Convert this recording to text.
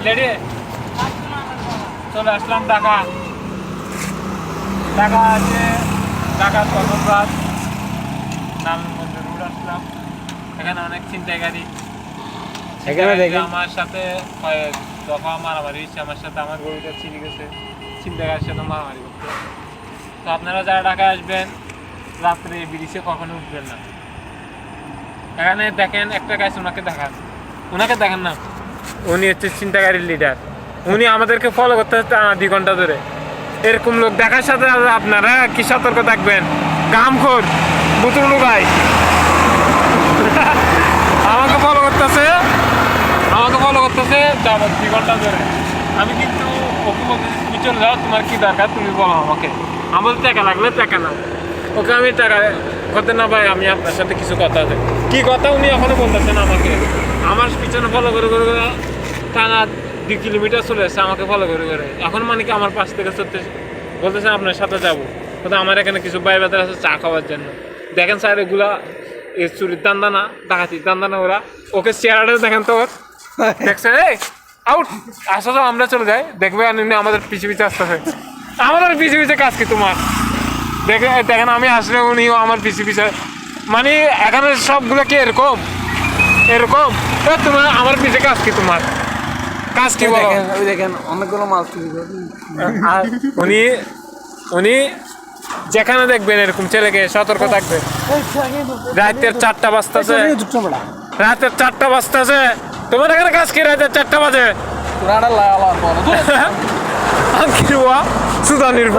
Lady চলে আসলাম ঢাকা। ঢাকা আছে, ঢাকার কর্মপ্রাত নারায়ণগঞ্জ রোড আসলাম। এখানে অনেক ছিনতাইকারী এখানে দেখেন আমার সাথে দফা মারামারি হচ্ছে, আমার সাথে আমার গরুটা ছিঁড়ে গেছে, ছিনতাইকারীর সাথে মারামারি করতে। তো আপনারা যারা ঢাকায় আসবেন রাত্রে ব্রিজে কখনো উঠবেন না। এখানে দেখেন একটা গাছ, ওনাকে দেখেন না, উনি হচ্ছে ছিনতাইকারীর লিডার। উনি আমাদেরকে ফলো করতে হচ্ছে 2 ঘন্টা ধরে। এরকম লোক দেখার সাথে আপনারা কি সতর্ক থাকবেন? গামখোর বুতুলু ভাই আমাকে ফলো করতেছে 2 ঘন্টা ধরে। আমি কিন্তু ওকে বলতেছি তুমি চলে যাও, তোমার কি দরকার তুমি বলো আমাকে। আমার টাকা লাগলে টাকা নাও। ওকে আমি টাকা করতে না ভাই, আমি আপনার সাথে কিছু কথা আছে। কি কথা উনি এখনো বলতেছেন আমাকে। আমার পিছনে ফলো করে টানা 2 কিলোমিটার চলে এসছে আমাকে ফলো করে। এখন মানে কি আমার পাশ থেকে চলতে বলতেছে আপনার সাথে যাবো। কিন্তু আমার এখানে কিছু ভাই বেতার আছে চা খাওয়ার জন্য। দেখেন স্যার এগুলা এই চুরির দান্দা না, ডাকাতির দান্দা না ওরা। ওকে চেহারাটা দেখেন তো ওর, দেখছে এই আউট আসো তো আমরা চলে যাই। দেখবে আমাদের পিছিয়ে আসতেছে। আমাদের পিছিয়ে কাজ কি তোমার? দেখেন আমি আসলে উনিও আমার পিছিয়ে মানে এখানে সবগুলো কি এরকম তোমার আমার পিছিয়ে কাজ কি তোমার? কাজ কি বলো? দেখেন অনেকগুলো মাছ আর উনি যেখানে দেখবেন এরকম ছেলেকে সতর্ক থাকবে। রাতের 4টা বাজতেছে, তোমার এখানে কাজ কি? রাতের 4টা বাজে সুদানির